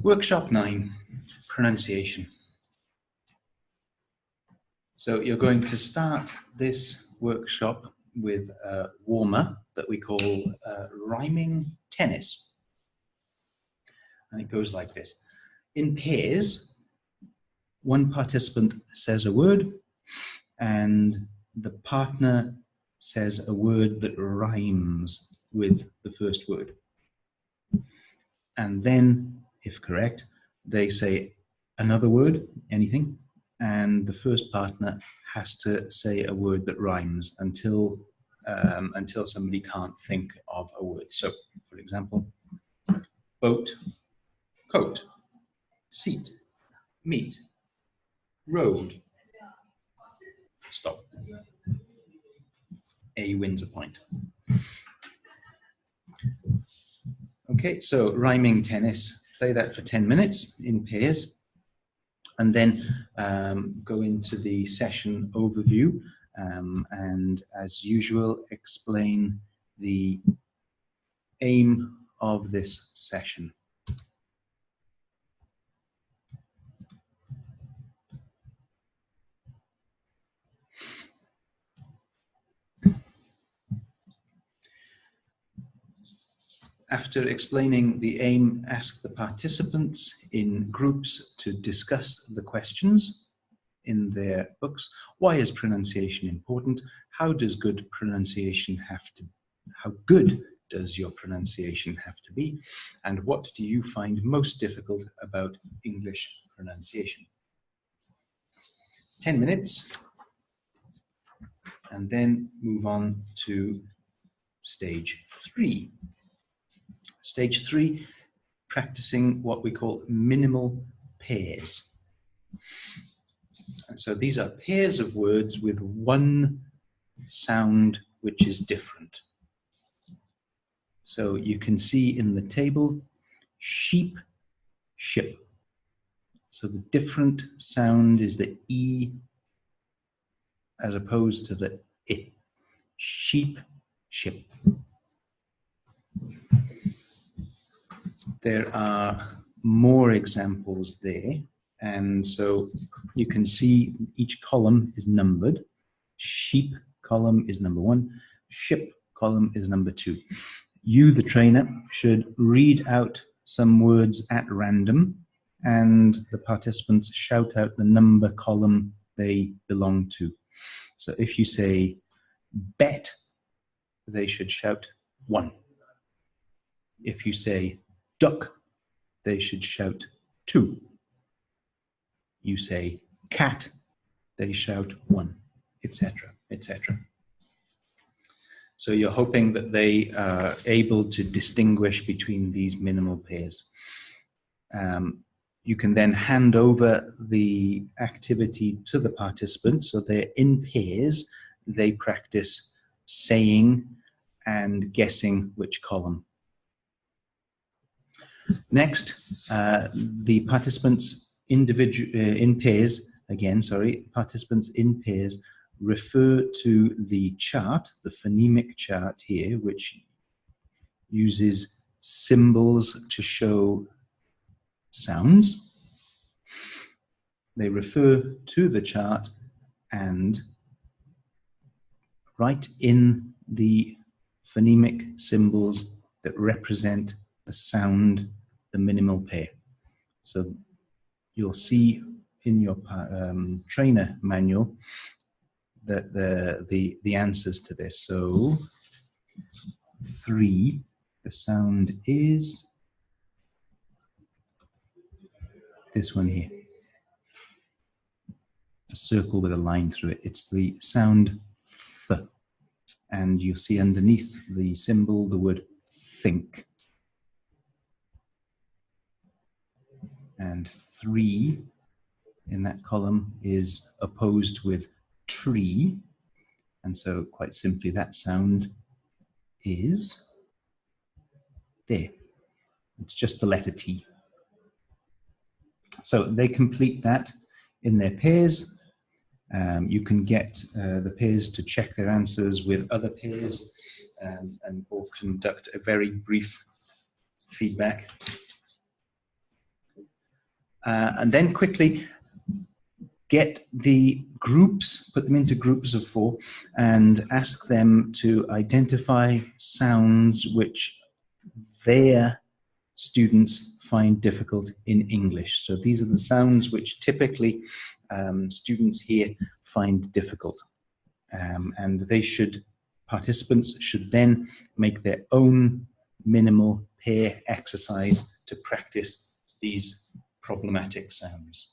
Workshop 9, pronunciation. So you're going to start this workshop with a warmer that we call rhyming tennis. And it goes like this. In pairs, one participant says a word and the partner says a word that rhymes with the first word. And then, if correct, they say another word, anything, and the first partner has to say a word that rhymes until somebody can't think of a word. So, for example, boat, coat, seat, meat, road. Stop. A wins a point. Okay, so rhyming tennis. Play that for 10 minutes in pairs, and then go into the session overview, and as usual, explain the aim of this session. After explaining the aim, ask the participants in groups to discuss the questions in their books. Why is pronunciation important? How does good pronunciation have to, how good does your pronunciation have to be? And what do you find most difficult about English pronunciation? 10 minutes, and then move on to stage 3. Stage 3, practicing what we call minimal pairs. And so these are pairs of words with one sound which is different. So you can see in the table, sheep, ship. So the different sound is the E as opposed to the I. Sheep, ship. There are more examples there, and so you can see each column is numbered. Sheep column is number 1, ship column is number 2. You, the trainer, should read out some words at random, and the participants shout out the number column they belong to. So if you say bet, they should shout 1. If you say duck, they should shout 2. You say cat, they shout 1, etc., etc. So you're hoping that they are able to distinguish between these minimal pairs. You can then hand over the activity to the participants, so they're in pairs. They practice saying and guessing which column. Next, the participants in pairs, participants in pairs refer to the chart, the phonemic chart here, which uses symbols to show sounds. They refer to the chart and write in the phonemic symbols that represent the sound, the minimal pair. So you'll see in your trainer manual that the answers to this. So 3, the sound is this one here. A circle with a line through it. It's the sound th. And you'll see underneath the symbol the word think. And 3 in that column is opposed with tree. And so quite simply that sound is there. It's just the letter T. So they complete that in their pairs. You can get the pairs to check their answers with other pairs or conduct a very brief feedback. And then quickly get the groups, put them into groups of 4, and ask them to identify sounds which their students find difficult in English. So these are the sounds which typically students here find difficult. And participants should then make their own minimal pair exercise to practice these problematic sounds.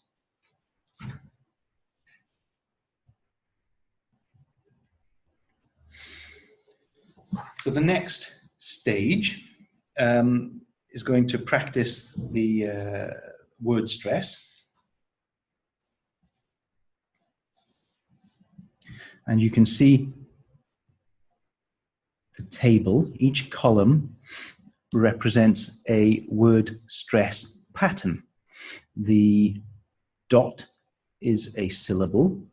So the next stage is going to practice the word stress. And you can see the table. Each column represents a word stress pattern. The dot is a syllable,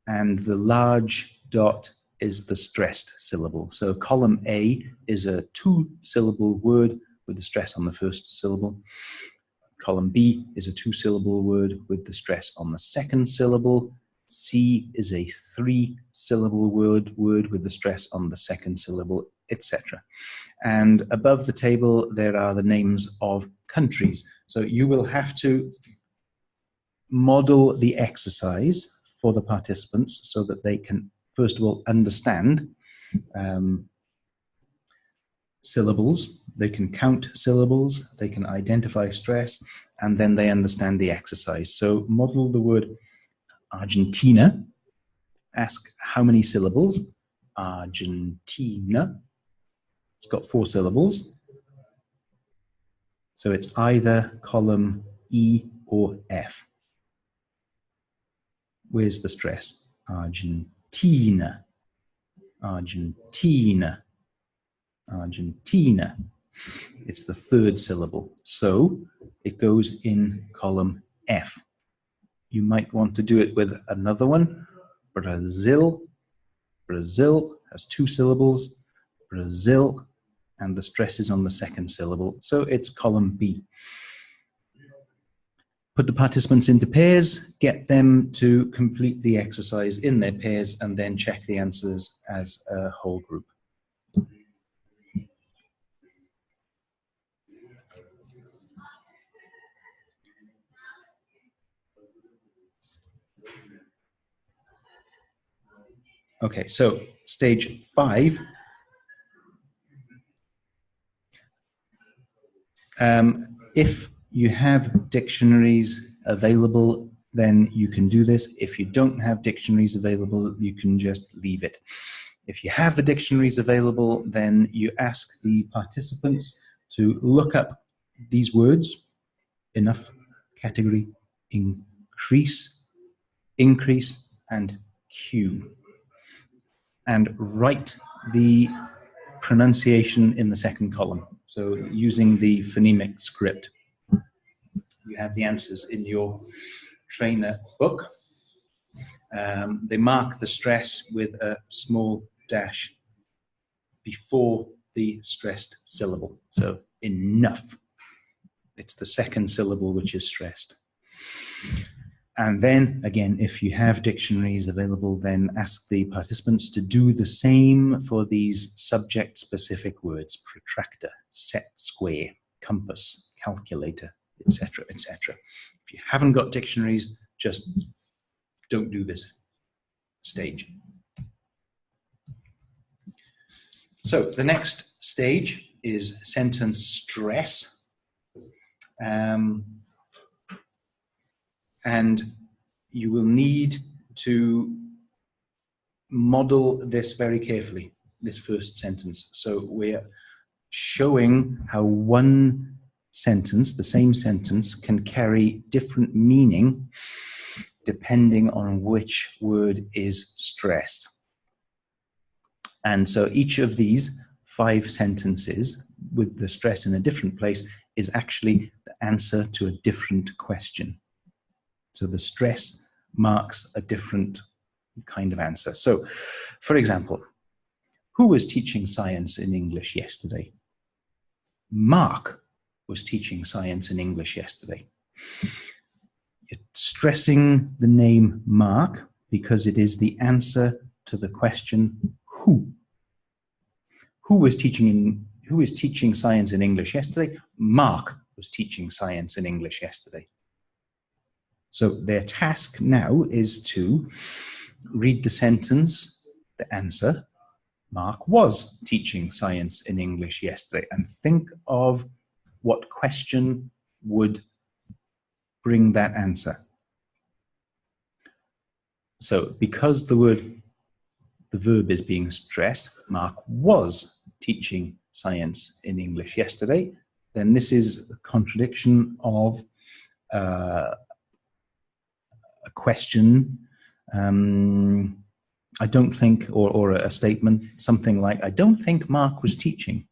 and the large dot is the stressed syllable. So column A is a 2-syllable word with the stress on the first syllable. Column B is a 2-syllable word with the stress on the second syllable. C is a 3-syllable word with the stress on the second syllable, etc. And above the table, there are the names of countries. So you will have to model the exercise for the participants so that they can, first of all, understand syllables, they can count syllables, they can identify stress, and then they understand the exercise. So model the word Argentina, ask how many syllables. Argentina, it's got 4 syllables. So it's either column E or F. Where's the stress? Argentina, Argentina, Argentina. It's the 3rd syllable. So it goes in column F. You might want to do it with another one. Brazil. Brazil has 2 syllables. Brazil. And the stress is on the second syllable. So it's column B. Put the participants into pairs, get them to complete the exercise in their pairs, and then check the answers as a whole group. Okay, so stage 5. If you have dictionaries available, then you can do this. If you don't have dictionaries available, you can just leave it. If you have the dictionaries available, then you ask the participants to look up these words: enough, category, increase, increase, and cue. And write the pronunciation in the second column. So using the phonemic script. You have the answers in your trainer book. They mark the stress with a small dash before the stressed syllable. So enough. It's the second syllable which is stressed. And then, again, if you have dictionaries available, then ask the participants to do the same for these subject-specific words: protractor, set square, compass, calculator, etc., etc. If you haven't got dictionaries, just don't do this stage. So the next stage is sentence stress. And you will need to model this very carefully, this first sentence. So we're showing how one sentence, the same sentence, can carry different meaning depending on which word is stressed. And so each of these 5 sentences with the stress in a different place is actually the answer to a different question. So the stress marks a different kind of answer. So, for example, who was teaching science in English yesterday? Mark was teaching science in English yesterday. You're stressing the name Mark because it is the answer to the question who. Who is teaching science in English yesterday? Mark was teaching science in English yesterday. So their task now is to read the sentence, the answer, Mark was teaching science in English yesterday, and think of what question would bring that answer. So because the verb is being stressed, Mark was teaching science in English yesterday, then this is a contradiction of a question, I don't think, or a statement, something like, I don't think Mark was teaching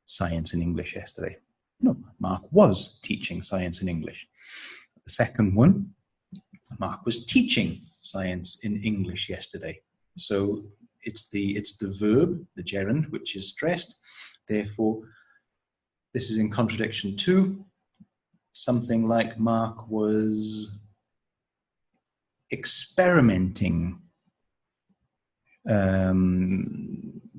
science in English yesterday. No, Mark was teaching science in English. The second one, Mark was teaching science in English yesterday. So it's the verb, the gerund, which is stressed. Therefore, this is in contradiction to something like Mark was experimenting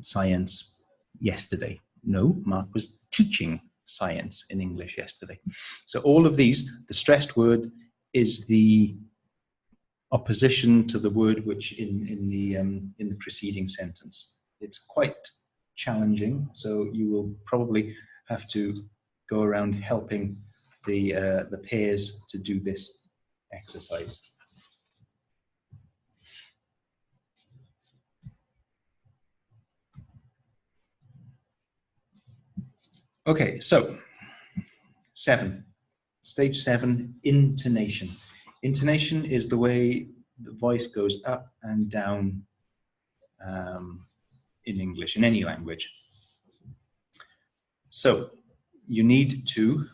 science yesterday. No, Mark was teaching science in English yesterday. So all of these, the stressed word is the opposition to the word which in the preceding sentence. It's quite challenging, so you will probably have to go around helping the pairs to do this exercise. Okay, so 7, stage 7, intonation. Intonation is the way the voice goes up and down in English, in any language. So you need to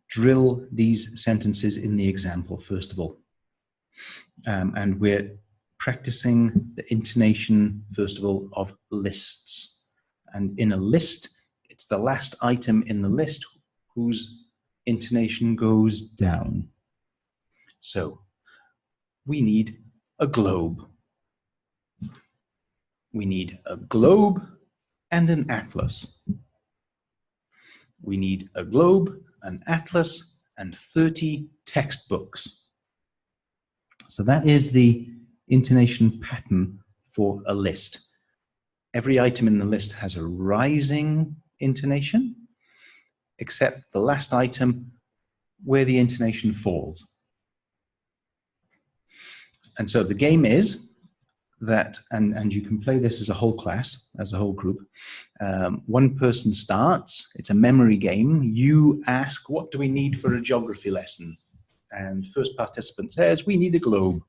drill these sentences in the example, first of all. And we're practicing the intonation, first of all, of lists. And in a list, it's the last item in the list whose intonation goes down. So we need a globe. We need a globe and an atlas. We need a globe, an atlas, and 30 textbooks. So that is the intonation pattern for a list. Every item in the list has a rising intonation, except the last item where the intonation falls. And so the game is that, and you can play this as a whole class, as a whole group. One person starts, it's a memory game. You ask, what do we need for a geography lesson? And first participant says, we need a globe.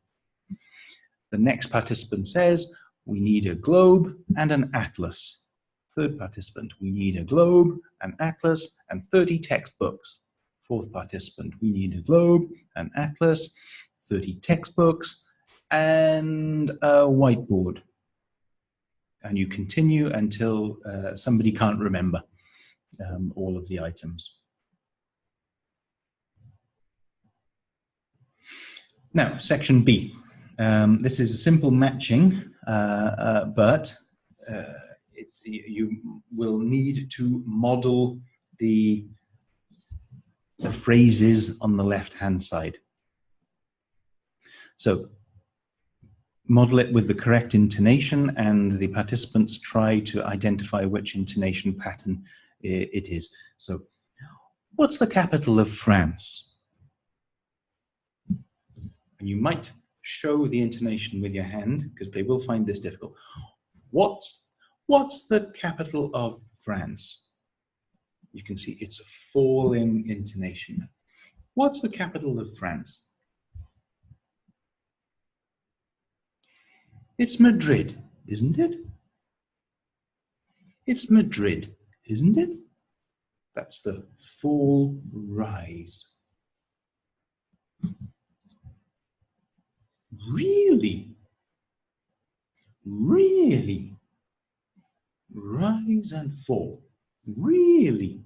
The next participant says, we need a globe and an atlas. Third participant, we need a globe, an atlas, and 30 textbooks. Fourth participant, we need a globe, an atlas, 30 textbooks, and a whiteboard. And you continue until somebody can't remember all of the items. Now, section B. This is a simple matching, but you will need to model the phrases on the left-hand side. So model it with the correct intonation, and the participants try to identify which intonation pattern it is. So, what's the capital of France? And you might show the intonation with your hand, because they will find this difficult. What's the capital of France? You can see it's a falling intonation. What's the capital of France? It's Madrid, isn't it? It's Madrid, isn't it? That's the fall rise. Really? Really? Rise and fall. Really?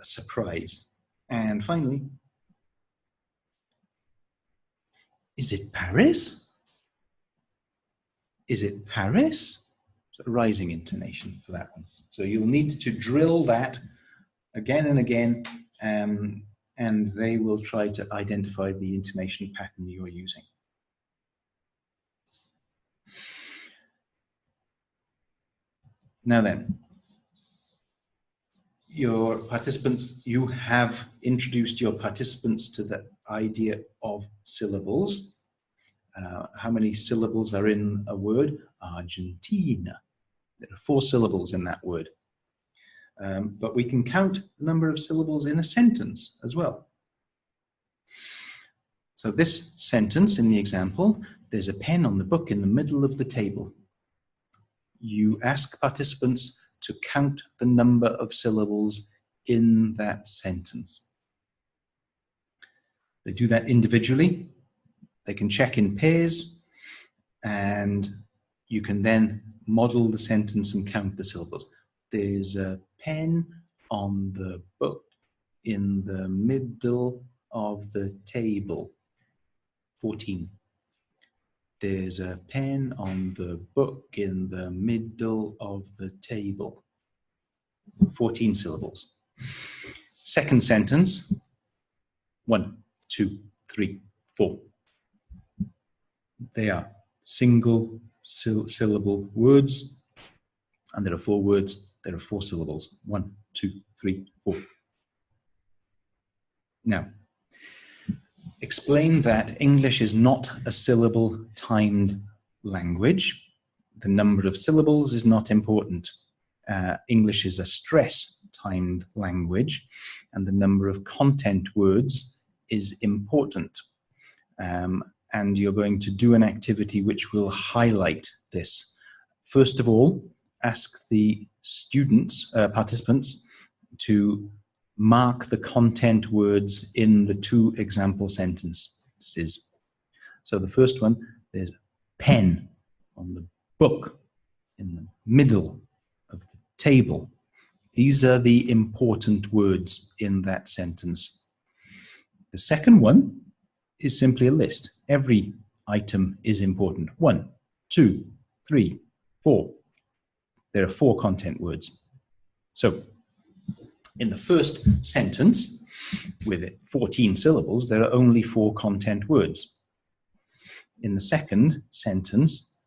Surprise. And finally, is it Paris? Is it Paris? So rising intonation for that one. So you'll need to drill that again and again, and they will try to identify the intonation pattern you're using. Now then, your participants, you have introduced your participants to the idea of syllables. How many syllables are in a word? Argentina. There are 4 syllables in that word. But we can count the number of syllables in a sentence as well. So this sentence in the example, there's a pen on the book in the middle of the table. You ask participants to count the number of syllables in that sentence. They do that individually. They can check in pairs, and you can then model the sentence and count the syllables. There's a pen on the book in the middle of the table. 14. There's a pen on the book in the middle of the table. 14 syllables. Second sentence, 1, 2, 3, 4. They are single syllable words, and there are 4 words, there are 4 syllables. 1, 2, 3, 4. Now, explain that English is not a syllable-timed language. The number of syllables is not important. English is a stress-timed language, and the number of content words is important. And you're going to do an activity which will highlight this. First of all, ask the students, participants, to mark the content words in the 2 example sentences. So the first one, there's pen on the book in the middle of the table. These are the important words in that sentence. The second one is simply a list. Every item is important. 1, 2, 3, 4. There are 4 content words. So in the first sentence, with 14 syllables, there are only 4 content words. In the second sentence,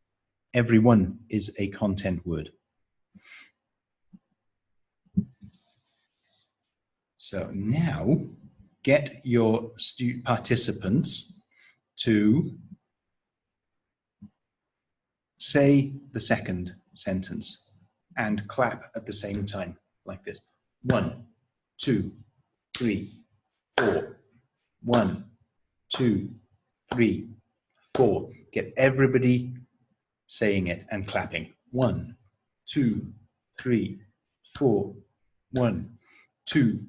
every one is a content word. So now, get your participants to say the second sentence and clap at the same time, like this. 1, 2, 3, 4. 1, 2, 3, 4. Get everybody saying it and clapping. 1, 2, 3, 4. 1, 2,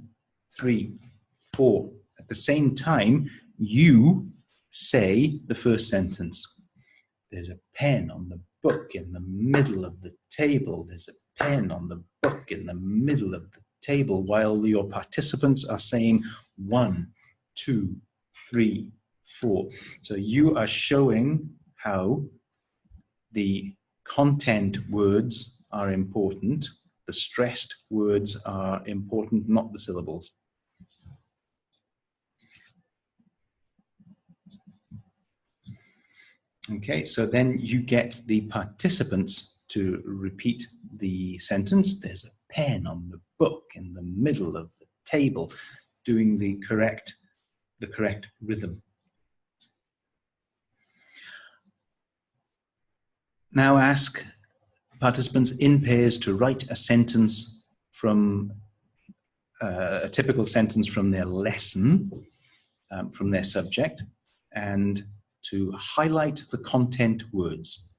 3, 4. At the same time, you say the first sentence. There's a pen on the book in the middle of the table. There's a pen on the book in the middle of the table, while your participants are saying 1, 2, 3, 4. So you are showing how the content words are important. The stressed words are important, not the syllables. Okay, so then you get the participants to repeat the sentence. There's a pen on the book in the middle of the table, doing the correct rhythm. Now ask participants in pairs to write a sentence from a typical sentence from their lesson, from their subject, and to highlight the content words.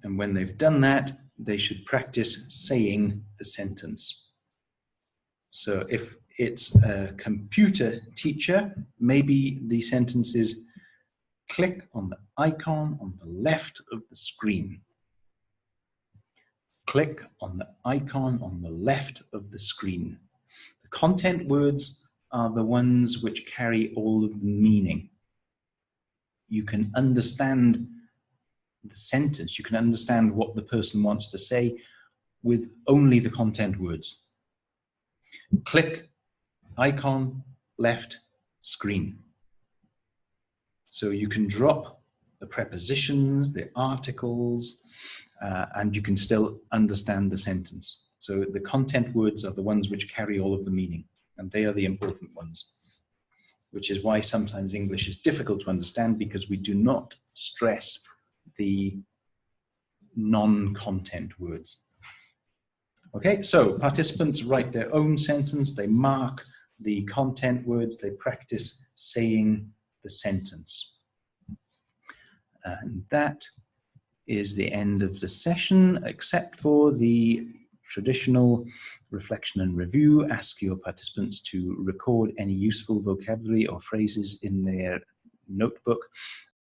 And when they've done that, they should practice saying the sentence. So if it's a computer teacher, maybe the sentence is, click on the icon on the left of the screen. Click on the icon on the left of the screen. The content words are the ones which carry all of the meaning. You can understand the sentence, you can understand what the person wants to say with only the content words. Click, icon, left, screen. So you can drop the prepositions, the articles, and you can still understand the sentence. So the content words are the ones which carry all of the meaning, and they are the important ones, which is why sometimes English is difficult to understand, because we do not stress the non-content words. Okay, so participants write their own sentence, they mark the content words, they practice saying the sentence. And that is the end of the session, except for the traditional reflection and review. Ask your participants to record any useful vocabulary or phrases in their notebook